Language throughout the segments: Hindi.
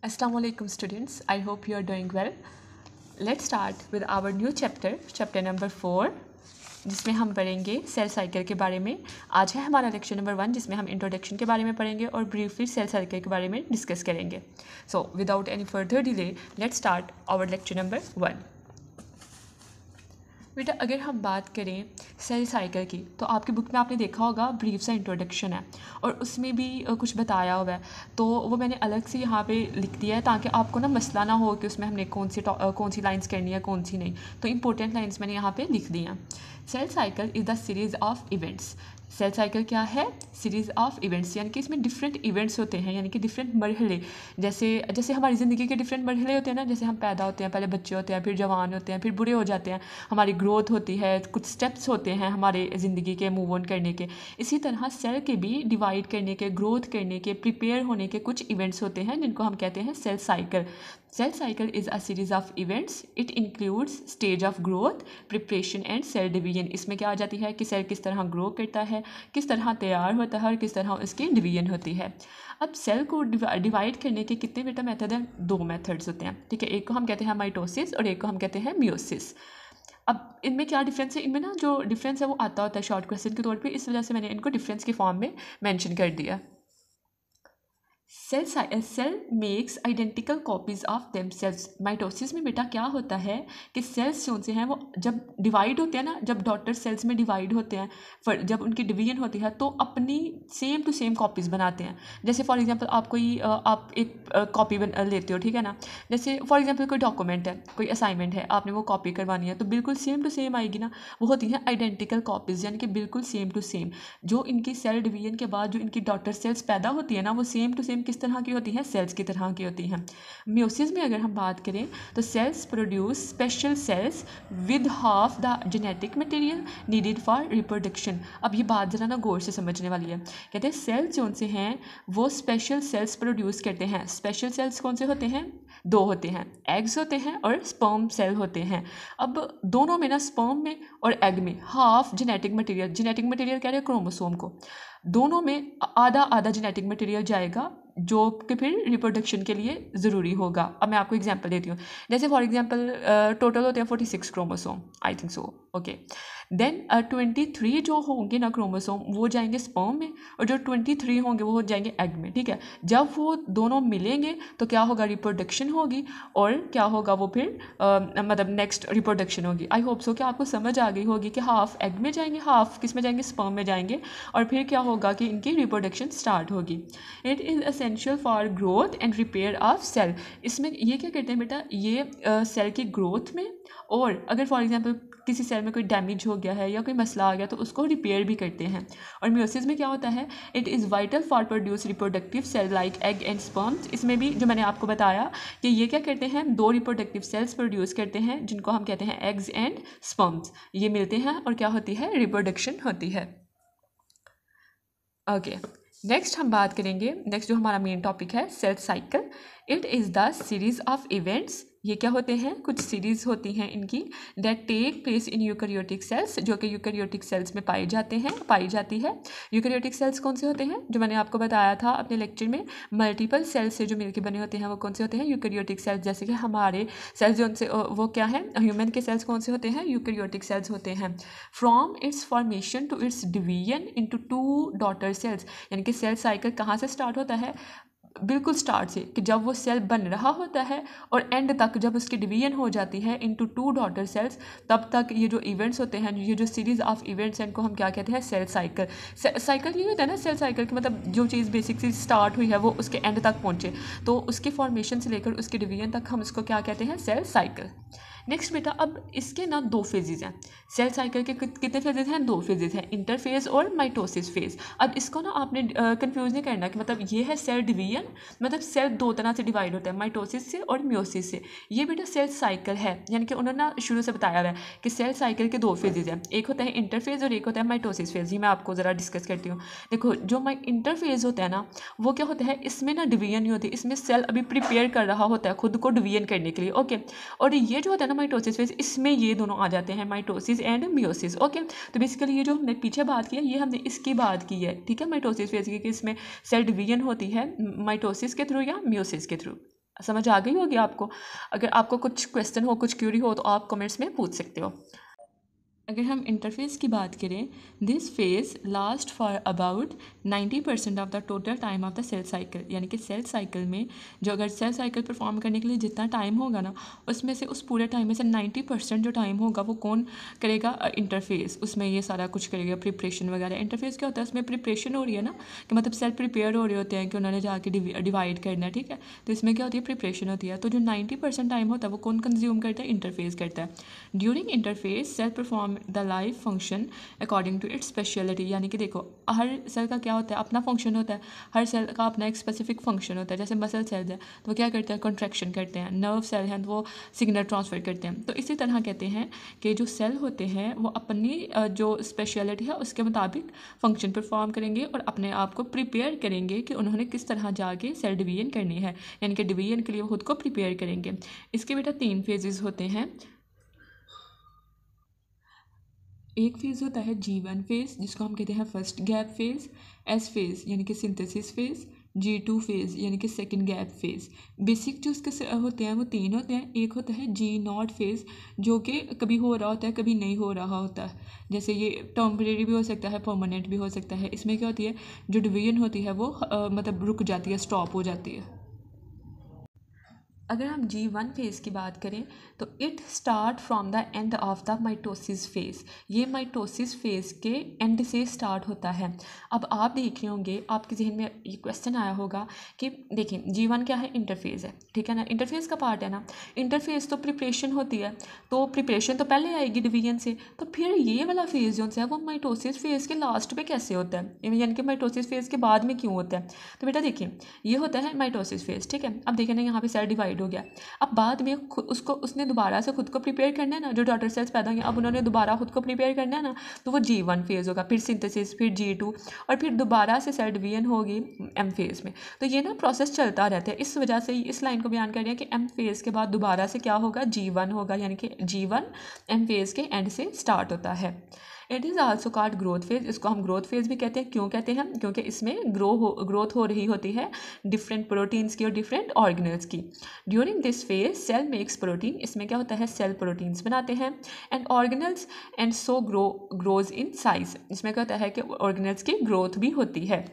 Assalamu alaikum students. I hope you are doing well. Let's start with our new chapter number 4, जिसमें हम पढ़ेंगे सेल साइकिल के बारे में. आज है हमारा लेक्चर नंबर 1, जिसमें हम इंट्रोडक्शन के बारे में पढ़ेंगे और ब्रीफली सेल साइकिल के बारे में डिस्कस करेंगे. So without any further delay let's start our lecture number 1. बेटा अगर हम बात करें सेल साइकिल की, तो आपकी बुक में आपने देखा होगा ब्रीफ सा इंट्रोडक्शन है और उसमें भी कुछ बताया हुआ है. तो वो मैंने अलग से यहाँ पे लिख दिया है ताकि आपको ना मसला ना हो कि उसमें हमने कौन सी लाइंस करनी है कौन सी नहीं. तो इंपॉर्टेंट लाइंस मैंने यहाँ पे लिख दी हैं. Cell cycle is the series of events. Cell cycle क्या है? सीरीज़ ऑफ इवेंट्स, यानी कि इसमें डिफरेंट इवेंट्स होते हैं, यानी कि डिफरेंट मरहले. जैसे हमारी ज़िंदगी के डिफरेंट मरहले होते हैं ना, जैसे हम पैदा होते हैं, पहले बच्चे होते हैं, फिर जवान होते हैं, फिर बूढ़े हो जाते हैं, हमारी ग्रोथ होती है, कुछ स्टेप्स होते हैं हमारे ज़िंदगी के मूव ऑन करने के. इसी तरह सेल के भी डिवाइड करने के, ग्रोथ करने के, प्रिपेयर होने के कुछ इवेंट्स होते हैं जिनको हम कहते हैं cell cycle. Cell cycle is a series of events. It includes stage of growth, preparation and cell division. इसमें क्या आ जाती है कि सेल किस तरह ग्रो करता है, किस तरह तैयार होता है और किस तरह उसकी डिवीजन होती है. अब सेल को डिवाइड करने के कितने बेटा मेथड हैं? 2 मेथड्स होते हैं, ठीक है. एक को हम कहते हैं माइटोसिस और एक को हम कहते हैं मियोसिस. अब इनमें क्या डिफरेंस है? इनमें ना जो डिफरेंस है वो आता होता है शॉर्ट क्वेश्चन के तौर पे, इस वजह से मैंने इनको डिफरेंस के फॉर्म में मेंशन कर दिया. Cell makes identical copies of themselves. Mitosis में बेटा क्या होता है कि सेल्स जो से हैं वो जब डिवाइड होते हैं ना, जब डॉटर सेल्स में डिवाइड होते हैं, जब उनकी डिवीजन होती है तो अपनी सेम टू सेम कॉपीज़ बनाते हैं. जैसे फॉर एग्जांपल आप एक कॉपी लेते हो, ठीक है ना. जैसे फॉर एग्जांपल कोई डॉक्यूमेंट है, कोई असाइनमेंट है, आपने वो कॉपी करवानी है, तो बिल्कुल सेम टू सेम आएगी ना. वो होती हैं आइडेंटिकल कॉपीज़, यानी कि बिल्कुल सेम टू सेम. जो इनकी सेल डिवीजन के बाद जो इनकी डॉटर सेल्स पैदा होती है ना, वो सेम टू सेम किस तरह की होती हैं? सेल्स की तरह की होती हैं. मियोसिस में अगर हम बात करें तो sales produce special cells with half the genetic material needed for reproduction. अब ये बात ज़रा ना गौर से समझने वाली है. कहते हैं सेल्स जो से हैं वो स्पेशल सेल्स प्रोड्यूस करते हैं. स्पेशल सेल्स कौन से होते हैं? 2 होते हैं, एग्स होते हैं और स्पर्म सेल होते हैं. अब दोनों में ना, स्पर्म में और एग में हाफ जेनेटिक मटेरियल कह रहे हैं क्रोमोसोम को, दोनों में आधा आधा जेनेटिक मटेरियल जाएगा जो कि फिर रिप्रोडक्शन के लिए ज़रूरी होगा. अब मैं आपको एग्जांपल देती हूँ. जैसे फॉर एग्जांपल टोटल होते हैं 46 chromosome, I think so, okay. Then 23 जो होंगे ना क्रोमोसोम, वो जाएंगे स्पर्म में और जो 23 होंगे वो हो जाएंगे एग में, ठीक है. जब वो दोनों मिलेंगे तो क्या होगा? रिप्रोडक्शन होगी. और क्या होगा? वो फिर मतलब नेक्स्ट रिप्रोडक्शन होगी. आई होप सो कि आपको समझ आ गई होगी कि हाफ एग में जाएंगे, हाफ किस में जाएंगे? स्पर्म में जाएंगे. और फिर क्या होगा कि इनकी रिप्रोडक्शन स्टार्ट होगी. It is essential for growth and repair of cell. इसमें ये क्या करते हैं बेटा? ये सेल की ग्रोथ में, और अगर फॉर एग्जांपल किसी सेल में कोई डैमेज हो गया है या कोई मसला आ गया तो उसको रिपेयर भी करते हैं. और मियोसिस में क्या होता है? It is vital for produce reproductive cell like egg and sperms. इसमें भी जो मैंने आपको बताया कि ये क्या करते हैं, 2 रिप्रोडक्टिव सेल्स प्रोड्यूस करते हैं जिनको हम कहते हैं एग्स एंड स्पर्म्स. ये मिलते हैं और क्या होती है? रिप्रोडक्शन होती है. ओके, नेक्स्ट हम बात करेंगे. नेक्स्ट जो हमारा मेन टॉपिक है cell cycle. It is the series of events. ये क्या होते हैं? कुछ सीरीज़ होती हैं इनकी that take place in eukaryotic cells, जो कि यूकैरियोटिक सेल्स में पाई जाती है. यूकैरियोटिक सेल्स कौन से होते हैं? जो मैंने आपको बताया था अपने लेक्चर में, मल्टीपल सेल्स से जो मिलकर बने होते हैं वो कौन से होते हैं? Eukaryotic cells. जैसे कि हमारे सेल्स जो उनसे वो क्या है, ह्यूमन के सेल्स कौन से होते हैं? यूकैरियोटिक सेल्स होते हैं. From its formation to its division into 2 daughter cells. यानी कि सेल साइकिल कहाँ से स्टार्ट होता है? बिल्कुल स्टार्ट से, कि जब वो सेल बन रहा होता है और एंड तक जब उसकी डिवीजन हो जाती है इनटू 2 डॉटर सेल्स, तब तक ये जो इवेंट्स होते हैं, ये जो सीरीज़ ऑफ इवेंट्स हैं, इनको हम क्या कहते हैं? Cell cycle. साइकिल ये होता है ना सेल साइकिल की, मतलब जो चीज़ बेसिक से स्टार्ट हुई है वो उसके एंड तक पहुँचे, तो उसके फॉर्मेशन से लेकर उसके डिवीजन तक हम इसको क्या कहते हैं? Cell cycle. नेक्स्ट बेटा, अब इसके ना 2 फेजेज़ हैं. सेल साइकिल के कितने फेजेज़ हैं? 2 फेजेज़ हैं, इंटरफेज और माइटोसिस फेज. अब इसको ना आपने कंफ्यूज नहीं करना कि मतलब ये है सेल डिवीजन, मतलब सेल 2 तरह से डिवाइड होता है, माइटोसिस से और मियोसिस से. ये बेटा सेल साइकिल है, यानी कि उन्होंने ना शुरू से बताया हुआ है कि सेल साइकिल के 2 फेजेज़ हैं. एक होता है इंटरफेज और एक होता है माइटोसिस फेज. ये मैं आपको ज़रा डिस्कस करती हूँ. देखो, जो इंटरफेज होता है ना, वो क्या होता है? इसमें ना डिवीजन नहीं होती, इसमें सेल अभी प्रिपेयर कर रहा होता है खुद को डिवीजन करने के लिए, ओके. और ये जो होता है ना माइटोसिस फेज, इसमें ये दोनों आ जाते हैं, माइटोसिस एंड मियोसिस, ओके. तो बेसिकली ये जो हमने पीछे बात की है, ये हमने इसकी बात की है, ठीक है, माइटोसिस फेज की, कि इसमें सेल डिवीजन होती है माइटोसिस के थ्रू या मियोसिस के थ्रू. समझ आ गई होगी आपको। अगर आपको कुछ क्वेश्चन हो, कुछ क्यूरी हो, तो आप कमेंट्स में पूछ सकते हो। अगर हम इंटरफेस की बात करें, this phase last for about 90% of the total time of the cell cycle, यानी कि सेल साइकिल में जो अगर सेल साइकिल परफॉर्म करने के लिए जितना टाइम होगा ना, उसमें से उस पूरे टाइम में से 90% जो टाइम होगा वो कौन करेगा? इंटरफेस। उसमें ये सारा कुछ करेगा, प्रिपरेशन वगैरह। इंटरफेस क्या होता है? उसमें प्रिपरेशन हो रही है ना, कि मतलब सेल प्रिपेयर हो रहे होते हैं कि उन्होंने जाके डिवाइड करना है, ठीक है। तो इसमें क्या होती है? प्रिपरेशन होती है। तो जो 90% टाइम होता है वो कौन कंज्यूम करता है? इंटरफेस करता है। During interface cell perform the life function according to its speciality, यानी कि देखो हर सेल का क्या होता है? अपना फंक्शन होता है। हर सेल का अपना एक स्पेसिफिक फंक्शन होता है। जैसे मसल सेल है तो वो क्या करते हैं? कॉन्ट्रैक्शन करते हैं। नर्व सेल हैं तो वो सिग्नल ट्रांसफर करते हैं। तो इसी तरह कहते हैं कि जो सेल होते हैं वो अपनी जो स्पेशलिटी है उसके मुताबिक फंक्शन परफॉर्म करेंगे और अपने आप को प्रिपेयर करेंगे कि उन्होंने किस तरह जाके सेल डिवीजन करनी है, यानी कि डिवीजन के लिए वो खुद को प्रिपेयर करेंगे। इसके बेटा 3 फेजेस होते हैं। एक फेज़ होता है G1 फेज़, जिसको हम कहते हैं first gap phase. S phase यानी कि सिंथेसिस फेज़। G2 फेज़ यानी कि सेकंड गैप फेज़। बेसिक जो उसके होते हैं वो 3 होते हैं। एक होता है G0 फेज़, जो कि कभी हो रहा होता है, कभी नहीं हो रहा होता है। जैसे ये टेम्परेरी भी हो सकता है, परमानेंट भी हो सकता है। इसमें क्या होती है? जो डिवीजन होती है वो मतलब रुक जाती है, स्टॉप हो जाती है। अगर हम G1 फेज़ की बात करें तो it start from the end of the mitosis phase. ये माइटोसिस फेज़ के एंड से स्टार्ट होता है। अब आप देख रहे होंगे, आपके जहन में ये क्वेश्चन आया होगा कि देखिए G1 क्या है? इंटरफेज़ है, ठीक है ना। इंटरफेज़ का पार्ट है ना। इंटरफेज़ तो प्रिपरेशन होती है, तो प्रिपरेशन तो पहले आएगी डिवीजन से। तो फिर ये वाला फेज़ जो है वो माइटोसिस फेज़ के लास्ट पे कैसे होता है, यानी कि माइटोसिस फेज़ के बाद में क्यों होता है? तो बेटा देखिए, ये होता है माइटोसिस फेज़, ठीक है। अब देखें ना, यहाँ पे सेल डिवाइड हो गया। अब बाद में उसने दोबारा से खुद को प्रिपेयर करना है ना, जो डॉटर सेल्स पैदा हुई अब उन्होंने दोबारा खुद को प्रिपेयर करना है ना, तो वो G1 फेज़ होगा। फिर सिंथेसिस, फिर G2 और फिर दोबारा से सेल डिवीजन होगी M फेज़ में। तो ये ना प्रोसेस चलता रहता है। इस वजह से इस लाइन को बयान कर रहे हैं कि M फेज़ के बाद दोबारा से क्या होगा? G1 होगा, यानी कि G1 M फेज़ के एंड से स्टार्ट होता है। It is also called growth phase. इसको हम ग्रोथ फेज़ भी कहते हैं। क्यों कहते हैं? क्योंकि इसमें ग्रोथ हो रही होती है डिफरेंट प्रोटीन्स की और डिफरेंट ऑर्गेनल्स की। During this phase cell makes protein. इसमें क्या होता है? सेल प्रोटीन्स बनाते हैं। And organelles and so grows in size. इसमें क्या होता है कि ऑर्गेनल्स की ग्रोथ भी होती है।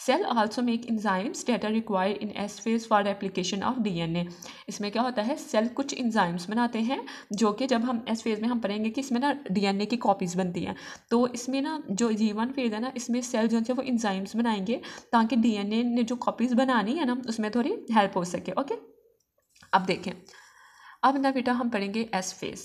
Cell also make enzymes that are required in S phase for application of DNA। इसमें क्या होता है? सेल कुछ इंजाइम्स बनाते हैं जो कि जब हम एस फेज में हम पढ़ेंगे कि इसमें ना DNA की कॉपीज़ बनती हैं। तो इसमें ना जो G1 फेज है ना, इसमें सेल जो है वो इंजाइम्स बनाएंगे ताकि DNA ने जो कॉपीज़ बनानी है ना उसमें थोड़ी हेल्प हो सके। ओके, अब देखें, अब ना बेटा हम पढ़ेंगे एस फेज़।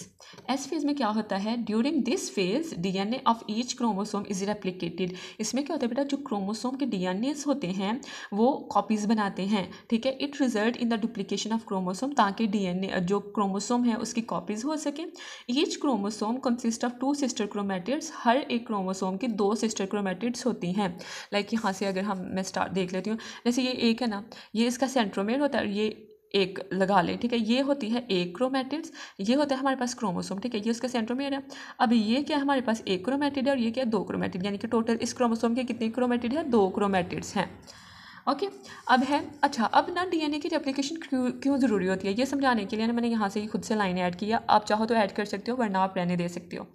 एस फेज़ में क्या होता है? During this phase DNA of each chromosome is replicated. इसमें क्या होता है बेटा? जो क्रोमोसोम के DNAs होते हैं वो कॉपीज़ बनाते हैं, ठीक है। It result in the duplication of chromosome, ताकि DNA जो क्रोमोसोम है उसकी कॉपीज़ हो सके। Each chromosome consist of 2 sister chromatids. हर एक क्रोमोसोम की 2 सिस्टर क्रोमेटिड्स होती हैं। लाइक यहाँ से अगर मैं स्टार्ट देख लेती हूँ, जैसे ये एक है ना, ये इसका सेंट्रोमेयर होता है, ये एक लगा लें, ठीक है। ये होती है एक क्रोमेटिड्स, ये होता है हमारे पास क्रोमोसोम, ठीक है। ये उसका सेंट्रोमेयर है। अब ये क्या है? हमारे पास एक क्रोमेटिड है और ये क्या है? 2 क्रोमेटिड, यानी कि टोटल इस क्रोमोसोम के कितने क्रोमेटिड है? 2 क्रोमेटिड्स हैं। ओके, अब है अच्छा, अब ना DNA की रेप्लिकेशन क्यों ज़रूरी होती है ये समझाने के लिए ना मैंने यहाँ से ही खुद से लाइन ऐड किया। आप चाहो तो ऐड कर सकते हो, वरना आप रहने दे सकते हो।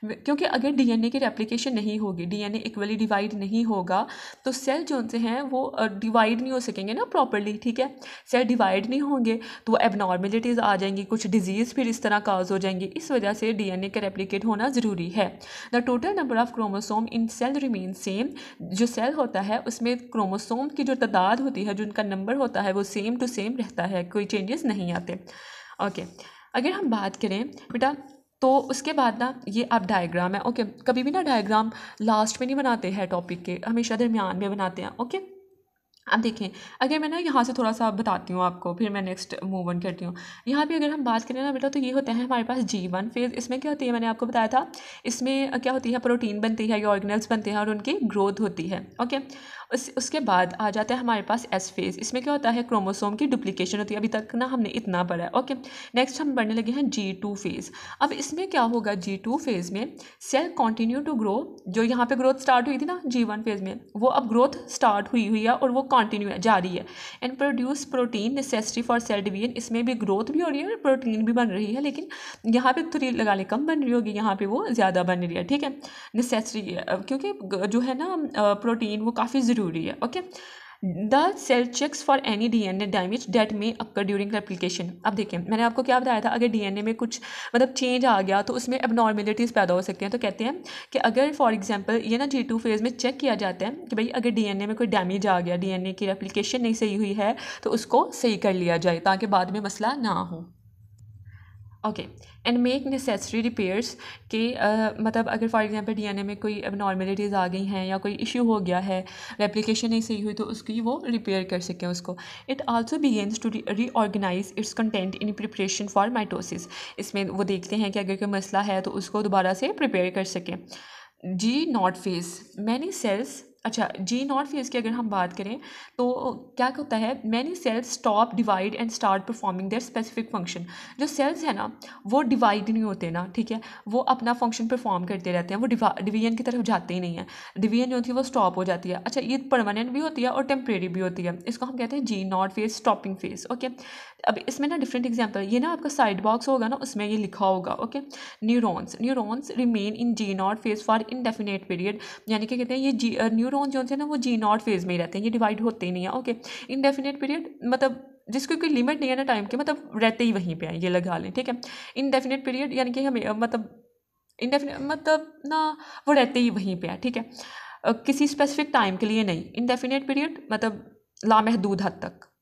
क्योंकि अगर DNA की रेप्लिकेशन नहीं होगी, DNA इक्वली डिवाइड नहीं होगा, तो सेल जो से हैं वो डिवाइड नहीं हो सकेंगे ना प्रॉपरली, ठीक है। सेल डिवाइड नहीं होंगे तो वो एबनॉर्मेलिटीज़ आ जाएंगी, कुछ डिजीज़ फिर इस तरह काज हो जाएंगी। इस वजह से DNA का रेप्लिकेट होना ज़रूरी है। The total number of chromosome in cell remain same. जो सेल होता है उसमें क्रोमोसोम की जो तादाद होती है, जो उनका नंबर होता है, वो सेम टू सेम रहता है, कोई चेंजेस नहीं आते। ओके, अगर हम बात करें बेटा तो उसके बाद ना ये अब डायग्राम है। ओके, कभी भी ना डायग्राम लास्ट में नहीं बनाते हैं टॉपिक के, हमेशा दरमियान में बनाते हैं। ओके, अब देखें, अगर मैं ना यहाँ से थोड़ा सा बताती हूँ आपको, फिर मैं नेक्स्ट मूव ऑन करती हूँ। यहाँ पे अगर हम बात करें ना बेटा, तो ये होता है हमारे पास G1 फेज़। इसमें क्या होती है? मैंने आपको बताया था, इसमें क्या होती है? प्रोटीन बनती है या ऑर्गेनल्स बनते हैं और उनकी ग्रोथ होती है। ओके, उसके बाद आ जाता है हमारे पास एस फेज़। इसमें क्या होता है, क्रोमोसोम की डुप्लीकेशन होती है। अभी तक ना हमने इतना पढ़ा है। ओके, नेक्स्ट हम बढ़ने लगे हैं G2 फेज़। अब इसमें क्या होगा, G2 फेज़ में सेल कंटिन्यू टू ग्रो। जो यहाँ पे ग्रोथ स्टार्ट हुई थी ना G1 फेज़ में, वो अब ग्रोथ स्टार्ट हुई है और वो कंटिन्यू है, जारी है। And produce protein necessary for sale division. इसमें भी ग्रोथ भी हो रही है और प्रोटीन भी बन रही है, लेकिन यहाँ पे थोड़ी लगा ले कम बन रही होगी, यहाँ पे वो ज़्यादा बन रही है। ठीक है, नेसेसरी क्योंकि जो है ना प्रोटीन वो काफ़ी ज़रूरी है। Okay, the cell checks for any DNA damage that may occur during replication. अब देखिए मैंने आपको क्या बताया था, अगर DNA में कुछ मतलब चेंज आ गया तो उसमें एबनॉर्मेलिटीज़ पैदा हो सकती हैं। तो कहते हैं कि अगर फॉर एग्जांपल ये ना G2 फेज़ में चेक किया जाता है कि भाई अगर DNA में कोई डैमेज आ गया, DNA की रेप्लिकेशन नहीं सही हुई है, तो उसको सही कर लिया जाए ताकि बाद में मसला ना हो। Okay, and make necessary repairs के मतलब अगर फॉर एग्जांपल DNA में कोई एबनॉर्मेलिटीज़ आ गई हैं या कोई इशू हो गया है, रेप्लिकेशन नहीं सही हुई, तो उसकी वो रिपेयर कर सकें उसको। It also begins to reorganise its content in preparation for mitosis. इसमें वो देखते हैं कि अगर कोई मसला है तो उसको दोबारा से प्रिपेयर कर सकें। G0 phase, many cells. अच्छा, G0 फेज़ की अगर हम बात करें तो क्या होता है, many cells stop divide and start performing there specific function. जो सेल्स है ना वो डिवाइड नहीं होते ना, ठीक है, वो अपना फंक्शन परफॉर्म करते रहते हैं, वो डिवीजन की तरफ जाते ही नहीं है। डिवीजन जो होती है वो स्टॉप हो जाती है। अच्छा, ये परमानेंट भी होती है और टेम्परेरी भी होती है। इसको हम कहते हैं G0 phase, stopping phase. Okay, अब इसमें ना डिफरेंट एग्जाम्पल, ये ना आपका साइड बॉक्स होगा ना उसमें ये लिखा होगा। Okay, neurons remain in G0 phase for indefinite period. यानी कि कहते हैं ये न्यूरॉन जो है ना वो G0 फेज़ में ही रहते हैं, ये डिवाइड होते ही नहीं है। ओके, इनडेफिनेट पीरियड मतलब जिसकी कोई लिमिट नहीं है ना टाइम की, मतलब रहते ही वहीं पे है, ये लगा लें। ठीक है, इनडेफिनेट पीरियड यानी कि हमें मतलब इनडेफिनेट मतलब ना वो रहते ही वहीं पे है। ठीक है, किसी स्पेसिफिक टाइम के लिए नहीं। इनडेफिनेट पीरियड मतलब लामहदूद हद तक।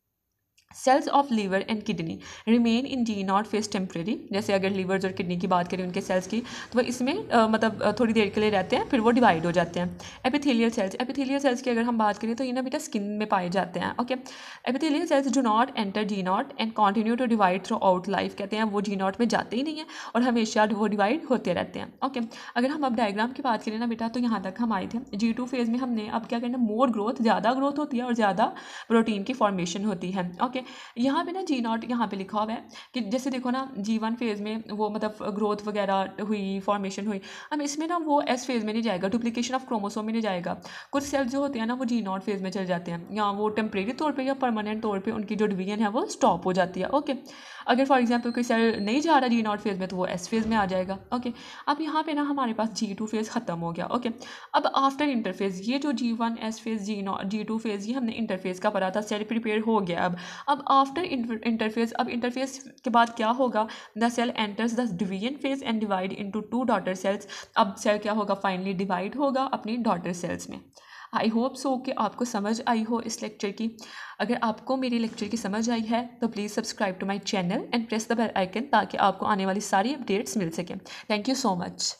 Cells of liver and kidney remain in G0 phase temporary. जैसे अगर लीवर्स और किडनी की बात करें उनके सेल्स की, तो वो इसमें मतलब थोड़ी देर के लिए रहते हैं, फिर वो डिवाइड हो जाते हैं। एपिथेलियल सेल्स की अगर हम बात करें तो ये ना बेटा स्किन में पाए जाते हैं। Okay, epithelial cells do not enter G0 and continue to divide throughout life. कहते हैं वो G0 में जाते ही नहीं है और हमेशा वो डिवाइड होते रहते हैं। ओके, अगर हम अब डायग्राम की बात करें ना बेटा, तो यहाँ तक हम आए थे। G2 फेज़ में हमने अब क्या करना, मोर ग्रोथ, ज़्यादा ग्रोथ होती है और ज़्यादा प्रोटीन की फॉर्मेशन होती है। ओके, यहाँ पे ना G0 यहाँ पे लिखा हुआ है कि जैसे देखो ना G1 फेज़ में वो मतलब ग्रोथ वगैरह हुई, फॉर्मेशन हुई। अब इसमें ना वो एस फेज़ में नहीं जाएगा, डुप्लीकेशन ऑफ क्रोमोसोम में नहीं जाएगा। कुछ सेल्स जो होते हैं ना वो G0 फेज़ में चले जाते हैं, या वो टेम्परेरी तौर पे या परमानेंट तौर पे उनकी जो डिवीजन है वो स्टॉप हो जाती है। ओके, अगर फॉर एग्जांपल कोई सेल नहीं जा रहा G0 फेज़ में तो वो एस फेज़ में आ जाएगा। ओके, अब यहाँ पे ना हमारे पास G2 फेज़ ख़त्म हो गया। ओके, अब आफ्टर इंटरफेज़ ये जो G1 S phase G2 phase ये हमने इंटरफेज़ का पढ़ा था, सेल प्रिपेयर हो गया। अब आफ्टर इंटरफेस, अब इंटरफेस के बाद क्या होगा, the cell enters the division phase and divide into 2 daughter cells. अब सेल क्या होगा, फाइनली डिवाइड होगा अपनी डॉटर सेल्स में। आई होप सो कि आपको समझ आई हो इस लेक्चर की। अगर आपको मेरी लेक्चर की समझ आई है तो please subscribe to my channel and press the bell icon ताकि आपको आने वाली सारी अपडेट्स मिल सकें। Thank you so much.